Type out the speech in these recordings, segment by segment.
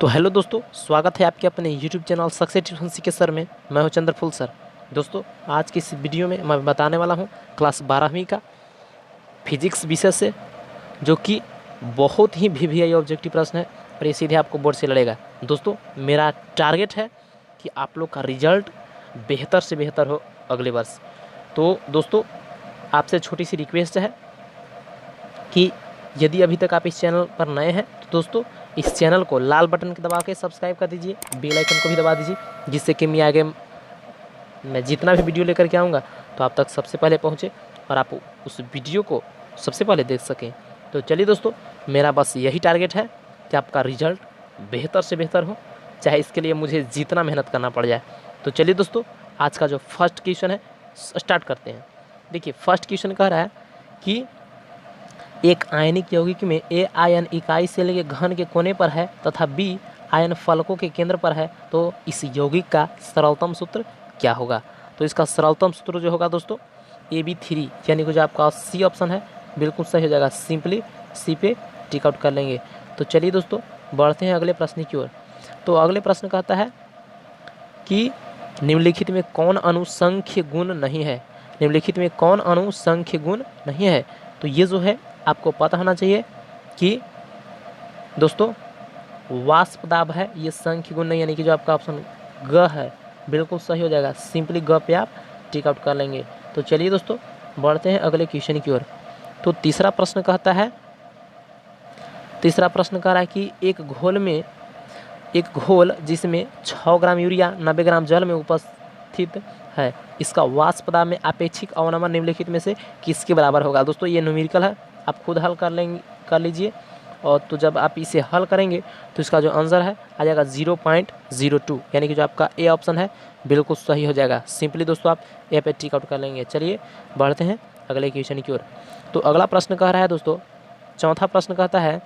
तो हेलो दोस्तों, स्वागत है आपके अपने YouTube channel success tuition CK sir में। मैं हूं चंद्रफुल सर। दोस्तों, आज की इस वीडियो में मैं बताने वाला हूं क्लास 12वीं का फिजिक्स विषय से, जो कि बहुत ही VVI ऑब्जेक्टिव प्रश्न है और ये सीधे आपको बोर्ड से लड़ेगा। दोस्तों, मेरा टारगेट है कि आप लोग का रिजल्ट बेहतर से बेहतर हो अगले वर्ष। तो दोस्तों, आपसे छोटी सी रिक्वेस्ट है कि यदि अभी तक आप इस चैनल पर नए हैं तो दोस्तों इस चैनल को लाल बटन को दबा के सब्सक्राइब कर दीजिए, बेल आइकन को भी दबा दीजिए, जिससे कि मैं जितना भी वीडियो लेकर के आऊँगा तो आप तक सबसे पहले पहुँचे और आप उस वीडियो को सबसे पहले देख सकें। तो चलिए दोस्तों, मेरा बस यही टारगेट है कि आपका रिजल्ट बेहतर से बेहतर हो, चाहे इसके लिए मुझे जितना मेहनत करना पड़ जाए। तो चलिए दोस्तों, आज का जो फर्स्ट क्वेश्चन है स्टार्ट करते हैं। देखिए, फर्स्ट क्वेश्चन कह रहा है कि एक आयनिक यौगिक में A आयन इकाई से लेकर घन के कोने पर है तथा B आयन फलकों के केंद्र पर है, तो इस यौगिक का सरलतम सूत्र क्या होगा? तो इसका सरलतम सूत्र जो होगा दोस्तों AB3, यानी कि जो आपका C ऑप्शन है बिल्कुल सही हो जाएगा। सिंपली C पे टिक आउट कर लेंगे। तो चलिए दोस्तों, बढ़ते हैं अगले प्रश्न की ओर। तो अगले प्रश्न कहता है कि निम्नलिखित में कौन अणु संख्य गुण नहीं है? निम्नलिखित में कौन अणु संख्य गुण नहीं है? तो ये जो है आपको पता होना चाहिए कि दोस्तों वाष्प दाब है, ये संख्य गुण नहीं, यानी कि जो आपका ऑप्शन ग है बिल्कुल सही हो जाएगा। सिंपली ग पे आप टिक आउट कर लेंगे। तो चलिए दोस्तों, बढ़ते हैं अगले क्वेश्चन की ओर। तो तीसरा प्रश्न कह रहा है कि एक घोल जिसमें 6 ग्राम यूरिया 90 ग्राम जल में उपस्थित है, इसका वाष्प दाब में आपेक्षिक अवनमन निम्नलिखित में से किसके बराबर होगा? दोस्तों, ये न्यूमेरिकल है, आप खुद हल कर लीजिए। और तो जब आप इसे हल करेंगे तो इसका जो आंसर है आ जाएगा 0.02, यानी कि जो आपका ए ऑप्शन है बिल्कुल सही हो जाएगा। सिंपली दोस्तों आप ए पे टिक आउट कर लेंगे। चलिए बढ़ते हैं अगले क्वेश्चन की ओर। तो अगला प्रश्न कह रहा है दोस्तों, चौथा प्रश्न कहता है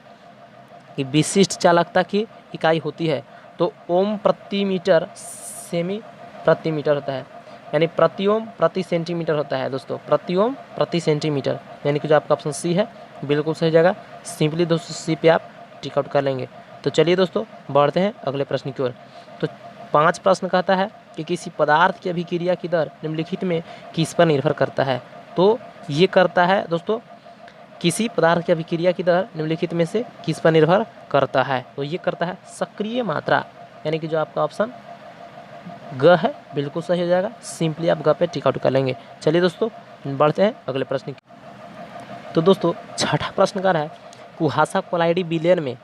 कि विशिष्ट चालकता की इकाई होती है, तो ओम प्रति मीटर सेमी प्रति मीटर होता है, यानी प्रति ओम प्रति सेंटीमीटर होता है। दोस्तों, प्रति ओम प्रति सेंटीमीटर, यानी कि जो आपका ऑप्शन सी है बिल्कुल सही जगह। सिंपली दोस्तों सी पे आप टिक आउट कर लेंगे। तो चलिए दोस्तों, बढ़ते हैं अगले प्रश्न की ओर। तो 5 प्रश्न कहता है कि किसी पदार्थ की अभिक्रिया की दर निम्नलिखित में किस पर निर्भर करता है? तो ये करता है दोस्तों, किसी पदार्थ की अभिक्रिया की दर निम्नलिखित में से किस पर निर्भर करता है? तो ये करता है सक्रिय मात्रा, यानी कि जो आपका ऑप्शन ग है बिल्कुल सही हो जाएगा। सिंपली आप ग पे टिक आउट कर लेंगे। चलिए दोस्तों, बढ़ते हैं अगले प्रश्न की। तो दोस्तों, छठा प्रश्न का है कुहासा कोलाइडी विलयन में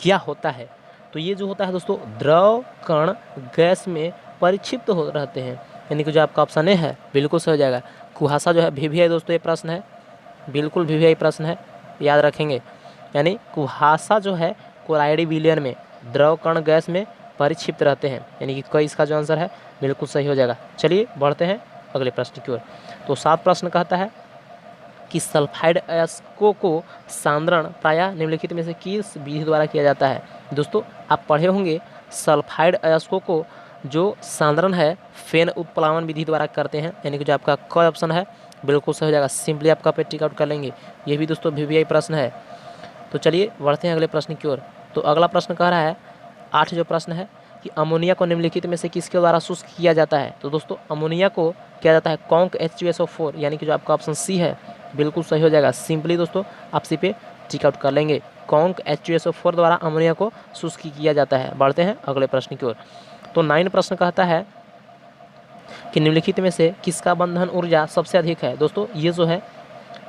क्या होता है? तो ये जो होता है दोस्तों, द्रव कण गैस में परिक्षिप्त हो रहते हैं, यानी कि जो आपका ऑप्शन ए है बिल्कुल सही हो जाएगा। कुहासा जो है VVI दोस्तों, ये प्रश्न है बिल्कुल VVI प्रश्न है, याद रखेंगे। यानी कुहासा जो है कोलाइडी विलयन में द्रव कण गैस में परिक्षिप्त रहते हैं, यानी कि कोई इसका जो आंसर है बिल्कुल सही हो जाएगा। चलिए बढ़ते हैं अगले प्रश्न की ओर। तो 7 प्रश्न कहता है कि सल्फाइड अयस्कों को सांद्रण प्रायः निम्नलिखित में से किस विधि द्वारा किया जाता है? दोस्तों, आप पढ़े होंगे सल्फाइड अयस्कों को जो सांद्रण है फेन उत्प्लावन विधि द्वारा करते हैं, यानी कि जो आपका क ऑप्शन है बिल्कुल सही हो जाएगा। सिंपली आपका पे टिक आउट कर लेंगे। ये भी दोस्तों VVI प्रश्न है। तो चलिए बढ़ते हैं अगले प्रश्न की ओर। तो अगला प्रश्न कह रहा है 8 जो प्रश्न है कि अमोनिया को निम्नलिखित में से किसके द्वारा शुष्क किया जाता है? तो दोस्तों, अमोनिया को किया जाता है कॉन्क H2SO4, यानी कि जो आपका ऑप्शन सी है बिल्कुल सही हो जाएगा। सिंपली दोस्तों आप सी पे टिक आउट कर लेंगे। कॉन्क H2SO4 द्वारा अमोनिया को शुष्क किया जाता है। बढ़ते हैं अगले प्रश्न की ओर। तो 9 प्रश्न कहता है कि निम्नलिखित में से किसका बंधन ऊर्जा सबसे अधिक है? दोस्तों, ये जो है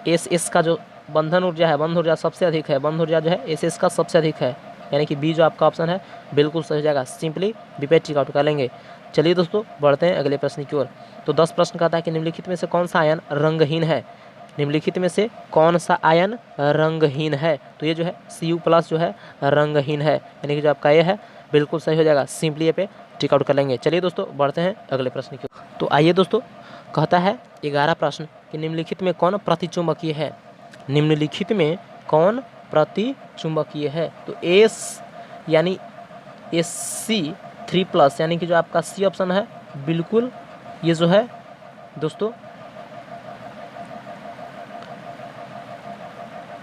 SS का जो बंधन ऊर्जा है, बंध ऊर्जा सबसे अधिक है, बंध ऊर्जा जो है SS का सबसे अधिक है, यानी कि बी जो आपका ऑप्शन है बिल्कुल सही हो जाएगा। सिंपली बी पे टिक आउट कर लेंगे। चलिए दोस्तों, बढ़ते हैं अगले प्रश्न की ओर। तो 10 प्रश्न कहता है कि निम्नलिखित में से कौन सा आयन रंगहीन है? निम्नलिखित में से कौन सा आयन रंगहीन है? तो ये जो है Cu+ जो है रंगहीन है, यानी कि जो आपका ये है बिल्कुल सही हो जाएगा। सिंपली ये पे टिक आउट कर लेंगे। चलिए दोस्तों, बढ़ते हैं अगले प्रश्न की ओर। तो आइए दोस्तों, कहता है 11 प्रश्न कि निम्नलिखित में कौन प्रतिचुंबकीय है? निम्नलिखित में कौन प्रतिचुंबकीय है? तो S यानी Sc3+, यानी कि जो आपका C ऑप्शन है बिल्कुल ये जो है दोस्तों,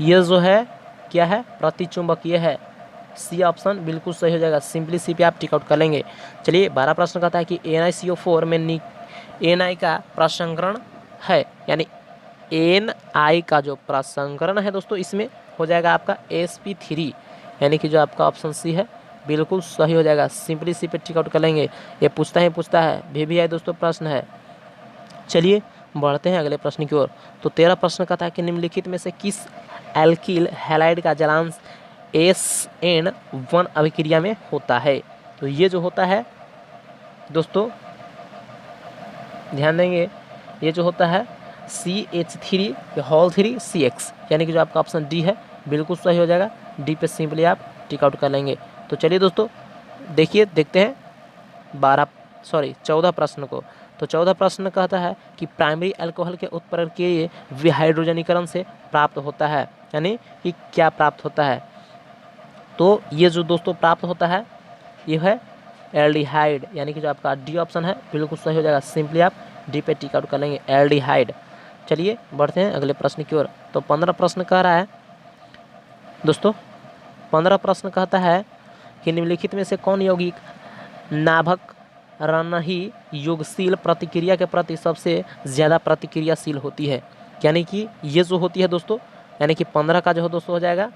ये जो है क्या है? प्रतिचुंबकीय है। सी ऑप्शन बिल्कुल सही हो जाएगा। सिंपली सी पे आप टिक आउट कर लेंगे। चलिए 12 प्रश्न कहता है कि NiCO4 में Na का प्रसंकरण है, यानी Na का जो प्रसंकरण है दोस्तों इसमें हो जाएगा आपका sp3, यानी कि जो आपका ऑप्शन सी है बिल्कुल सही हो जाएगा। सिंपली सी पे टिक आउट कर लेंगे। ये पूछता है VVI दोस्तों प्रश्न है। चलिए बढ़ते हैं अगले प्रश्न की ओर। तो 13 प्रश्न कहता है कि निम्नलिखित में से किस एल्किल हैलाइड का जलांश SN1 अभिक्रिया में होता है। तो ये जो होता है दोस्तों ध्यान देंगे, ये जो होता है CH3 यानी कि जो आपका ऑप्शन डी है बिल्कुल सही हो जाएगा। डी पे सिंपली आप टिक आउट कर लेंगे। तो चलिए दोस्तों देखते हैं 14 प्रश्न को। तो 14 प्रश्न कहता है कि प्राइमरी अल्कोहल के उत्प्रेरकीय विहाइड्रोजनीकरण से प्राप्त होता है, यानी कि क्या प्राप्त होता है। तो ये जो दोस्तों प्राप्त होता है ये है एल्डिहाइड, यानी कि जो आपका डी ऑप्शन है बिल्कुल सही हो जाएगा। सिंपली आप डी पे टिक आउट कर लेंगे, एल्डिहाइड। चलिए बढ़ते हैं अगले प्रश्न की ओर। तो 15 प्रश्न कह रहा है दोस्तों, 15 प्रश्न कहता है कि निम्नलिखित में से कौन यौगिक नाभक रनही युगशील प्रतिक्रिया के प्रति सबसे ज़्यादा प्रतिक्रियाशील होती है। यानी कि ये जो होती है दोस्तों, यानी कि 15 का जो है दोस्तों हो जाएगा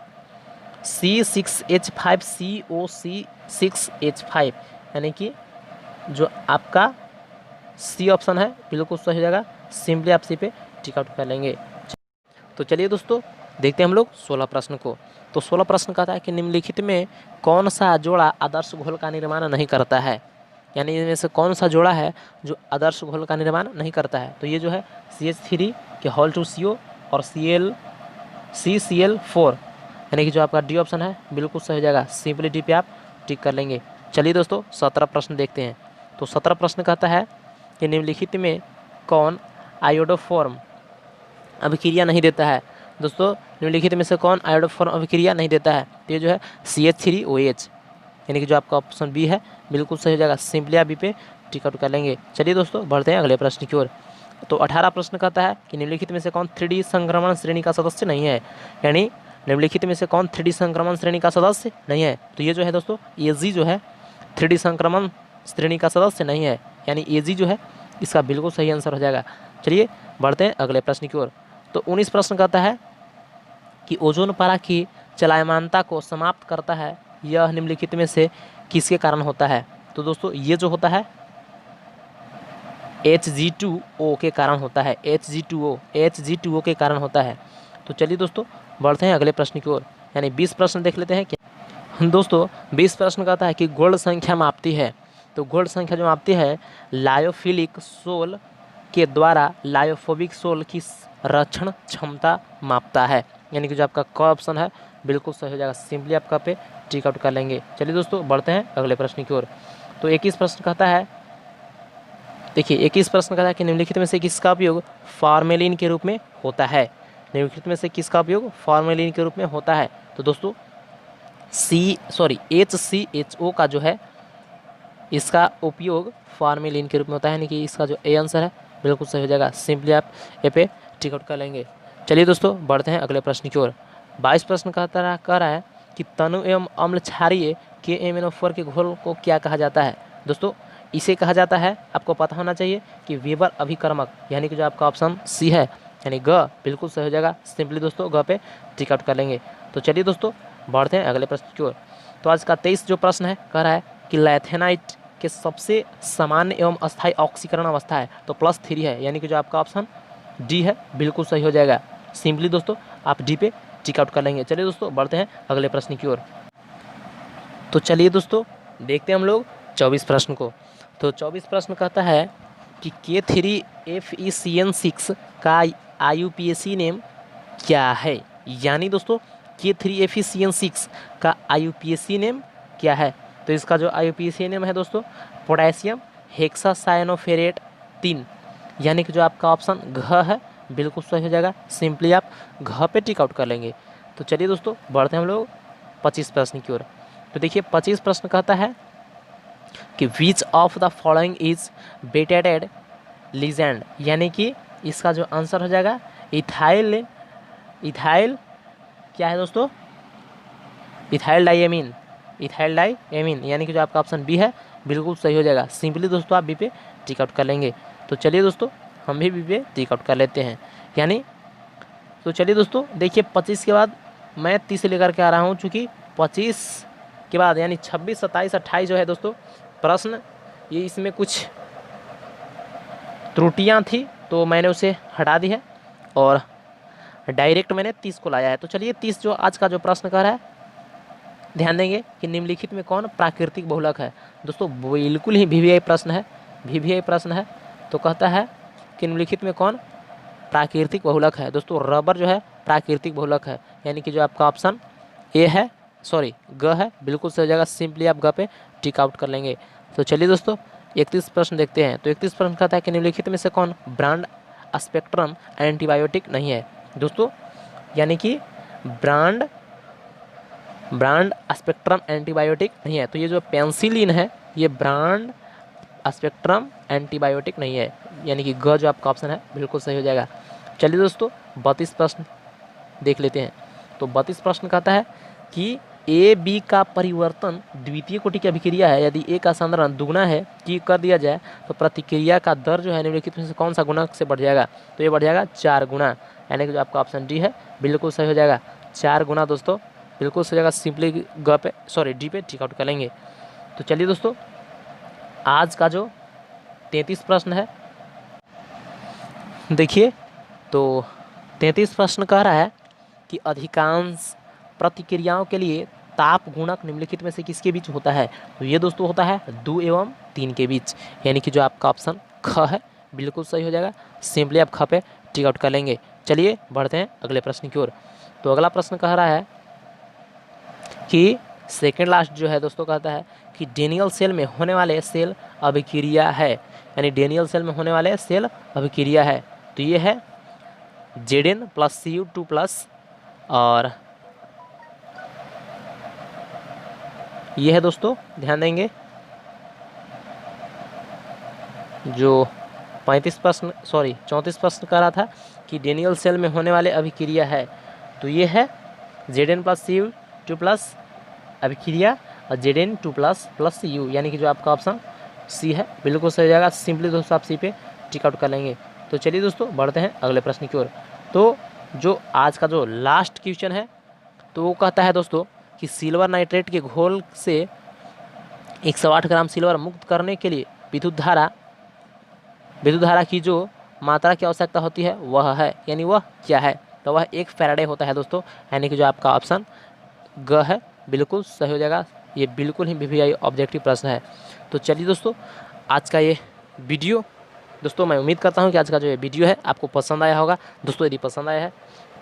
C6H5COC6H5, यानी कि जो आपका सी ऑप्शन है बिल्कुल सही हो जाएगा। सिंपली आप सी पे टिक आउट कर लेंगे। तो चलिए दोस्तों देखते हैं हम लोग 16 प्रश्न को। तो 16 प्रश्न कहता है कि निम्नलिखित में कौन सा जोड़ा आदर्श घोल का निर्माण नहीं करता है, यानी इनमें से कौन सा जोड़ा है जो आदर्श घोल का निर्माण नहीं करता है। तो ये जो है CH3 के Hol2CO और CCl4, यानी कि जो आपका डी ऑप्शन है बिल्कुल सही हो जाएगा। सिंपली डी पे आप टिक कर लेंगे। चलिए दोस्तों 17 प्रश्न देखते हैं। तो 17 प्रश्न कहता है कि निम्नलिखित में कौन आयोडोफॉर्म अभिक्रिया नहीं देता है। दोस्तों निम्नलिखित में से कौन आयोडोफॉर्म अभिक्रिया नहीं देता है। तो ये जो है CH3OH, यानी कि जो आपका ऑप्शन बी है बिल्कुल सही हो जाएगा। सिंपली आप बी पे टिक आउट कर लेंगे। चलिए दोस्तों बढ़ते हैं अगले प्रश्न की ओर। तो 18 प्रश्न कहता है कि निम्नलिखित में से कौन 3D संक्रमण श्रेणी का सदस्य नहीं है, यानी निम्नलिखित में से कौन 3D संक्रमण श्रेणी का सदस्य नहीं है। तो ये जो है दोस्तों AG जो है 3D संक्रमण श्रेणी का सदस्य नहीं है, यानी AG जो है इसका बिल्कुल सही आंसर हो जाएगा। चलिए बढ़ते हैं अगले प्रश्न की ओर। तो 19 प्रश्न कहता है कि ओजोन परत की चलायमानता को समाप्त करता है, यह निम्नलिखित में से किसके कारण होता है। तो दोस्तों ये जो होता है Hg2O के कारण होता है। Hg2O के कारण होता है। तो चलिए दोस्तों बढ़ते हैं अगले प्रश्न की ओर, यानी 20 प्रश्न देख लेते हैं क्या दोस्तों। 20 प्रश्न कहता है कि गोल्ड संख्या मापती है। तो गोल्ड संख्या जो मापती है लायोफिलिक सोल के द्वारा लायोफोबिक सोल की रक्षण क्षमता मापता है, यानी कि जो आपका क ऑप्शन है बिल्कुल सही हो जाएगा। सिंपली आपका पे टिक आउट कर लेंगे। चलिए दोस्तों बढ़ते हैं अगले प्रश्न की ओर। तो 21 प्रश्न कहता है, देखिए 21 प्रश्न कहता है कि निम्नलिखित में से किसका उपयोग फॉर्मेलिन के रूप में होता है। निम्नलिखित में से किसका उपयोग फॉर्मेलिन के रूप में होता है। तो दोस्तों HCHO का जो है इसका उपयोग फॉर्मेलिन के रूप में होता है, यानी कि इसका जो ए आंसर है बिल्कुल सही हो जाएगा। सिंपली आप ए पे टिक आउट कर लेंगे। चलिए दोस्तों बढ़ते हैं अगले प्रश्न की ओर। 22 प्रश्न कह रहा है कि तनु एवं अम्ल क्षारीय KMnO4 के घोल को क्या कहा जाता है। दोस्तों इसे कहा जाता है, आपको पता होना चाहिए कि वेबर अभिकर्मक, यानी कि जो आपका ऑप्शन सी है, यानी ग बिल्कुल सही हो जाएगा। सिंपली दोस्तों ग पे टिक आउट कर लेंगे। तो चलिए दोस्तों बढ़ते हैं अगले प्रश्न की ओर। तो आज का 23 जो प्रश्न है कह रहा है कि लैथेनाइट के सबसे सामान्य एवं अस्थायी ऑक्सीकरण अवस्था है। तो +3 है, यानी कि जो आपका ऑप्शन डी है बिल्कुल सही हो जाएगा। सिंपली दोस्तों आप डी पे टिक आउट कर लेंगे। चलिए दोस्तों बढ़ते हैं अगले प्रश्न की ओर। तो चलिए दोस्तों देखते हैं हम लोग 24 प्रश्न को। तो 24 प्रश्न कहता है कि K3FeCN6 का IUPAC नेम क्या है, यानी दोस्तों K3FeCN6 का IUPAC नेम क्या है। तो इसका जो IUPAC नेम है दोस्तों पोटेशियम हेक्सासाइनोफेरेट 3, यानी कि जो आपका ऑप्शन घ है बिल्कुल सही हो जाएगा। सिंपली आप घ पे टिक आउट कर लेंगे। तो चलिए दोस्तों बढ़ते हैं हम लोग 25 प्रश्न की ओर। तो देखिए 25 प्रश्न कहता है कि which of the following is bated legend, यानी कि इसका जो आंसर हो जाएगा इथाइल क्या है दोस्तों, ethyl diamine, ethyl diamine, यानी कि जो आपका ऑप्शन बी है बिल्कुल सही हो जाएगा। सिंपली दोस्तों आप बी पे टिक आउट कर लेंगे। तो चलिए दोस्तों हम भी बी पे टिक आउट कर लेते हैं। यानी तो चलिए दोस्तों देखिए 25 के बाद मैं 30 लेकर के आ रहा हूँ, चूँकि 25 के बाद यानी 26, 27, 28 जो है दोस्तों प्रश्न, ये इसमें कुछ त्रुटियाँ थी तो मैंने उसे हटा दी है और डायरेक्ट मैंने 30 को लाया है। तो चलिए 30 जो आज का जो प्रश्न कर रहा है, ध्यान देंगे कि निम्नलिखित में कौन प्राकृतिक बहुलक है। दोस्तों बिल्कुल ही वीवीआई प्रश्न है, वीवीआई प्रश्न है। तो कहता है कि निम्नलिखित में कौन प्राकृतिक बहुलक है। दोस्तों रबर जो है प्राकृतिक बहुलक है, यानी कि जो आपका ऑप्शन ए है, सॉरी ग है, बिल्कुल सही जगह। सिंपली आप ग पे टिक आउट कर लेंगे। तो चलिए दोस्तों 31 प्रश्न देखते हैं। तो 31 प्रश्न कहता है कि निम्नलिखित में से कौन ब्रांड स्पेक्ट्रम एंटीबायोटिक नहीं है। दोस्तों यानी कि ब्रांड स्पेक्ट्रम एंटीबायोटिक नहीं है। तो ये जो पेंसिलिन है ये ब्रांड स्पेक्ट्रम एंटीबायोटिक नहीं है, यानी कि ग जो आपका ऑप्शन है बिल्कुल सही हो जाएगा। चलिए दोस्तों 32 प्रश्न देख लेते हैं। तो 32 प्रश्न कहता है कि ए बी का परिवर्तन द्वितीय कोटि की अभिक्रिया है। यदि ए का सांद्रण दुगुना है कि कर दिया जाए तो प्रतिक्रिया का दर जो है निम्नलिखित में से कौन सा गुणक से बढ़ जाएगा। तो ये बढ़ जाएगा 4 गुना, यानी कि जो आपका ऑप्शन डी है बिल्कुल सही हो जाएगा। 4 गुना दोस्तों बिल्कुल सही जगह। सिंपली ग पे सॉरी डी पे टिक आउट कर लेंगे। तो चलिए दोस्तों आज का जो 33 प्रश्न है देखिए। तो 33 प्रश्न कह रहा है कि अधिकांश प्रतिक्रियाओं के लिए ताप गुणक निम्नलिखित में से किसके बीच होता है। तो ये दोस्तों होता है 2 एवं 3 के बीच, यानी कि जो आपका ऑप्शन ख है बिल्कुल सही हो जाएगा। सिंपली आप ख पे टिक आउट कर लेंगे। चलिए बढ़ते हैं अगले प्रश्न की ओर। तो अगला प्रश्न कह रहा है कि सेकेंड लास्ट जो है दोस्तों कहता है कि डेनियल सेल में होने वाले सेल अभिक्रिया है, यानी डेनियल सेल में होने वाले सेल अभिक्रिया है। तो ये है Zn + Cu2+, और ये है दोस्तों ध्यान देंगे जो 34 प्रश्न कर रहा था कि डेनियल सेल में होने वाले अभिक्रिया है। तो ये है Zn + Cu2+ अभिक्रिया और Zn2+ + Cu, यानी कि जो आपका ऑप्शन सी है बिल्कुल सही जाएगा। सिंपली दोस्तों आप सी पे टिक आउट कर लेंगे। तो चलिए दोस्तों बढ़ते हैं अगले प्रश्न की ओर। तो जो आज का जो लास्ट क्वेश्चन है तो वो कहता है दोस्तों कि सिल्वर नाइट्रेट के घोल से 108 ग्राम सिल्वर मुक्त करने के लिए विद्युत धारा की जो मात्रा की आवश्यकता होती है वह है, यानी वह क्या है। तो वह 1 फैराडे होता है दोस्तों, यानी कि जो आपका ऑप्शन ग है बिल्कुल सही हो जाएगा। ये बिल्कुल ही वीवीआई ऑब्जेक्टिव प्रश्न है। तो चलिए दोस्तों आज का ये वीडियो दोस्तों मैं उम्मीद करता हूँ कि आज का जो ये वीडियो है आपको पसंद आया होगा। दोस्तों यदि पसंद आया है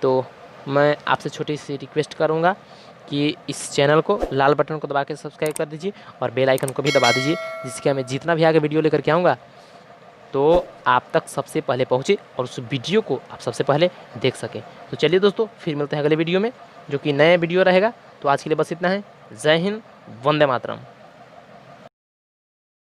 तो मैं आपसे छोटी सी रिक्वेस्ट करूँगा कि इस चैनल को लाल बटन को दबा के सब्सक्राइब कर दीजिए और बेल आइकन को भी दबा दीजिए, जिससे मैं जितना भी आगे वीडियो लेकर के आऊँगा तो आप तक सबसे पहले पहुँचे और उस वीडियो को आप सबसे पहले देख सकें। तो चलिए दोस्तों फिर मिलते हैं अगले वीडियो में जो कि नया वीडियो रहेगा। तो आज के लिए बस इतना है। जय हिंद, वंदे मातरम।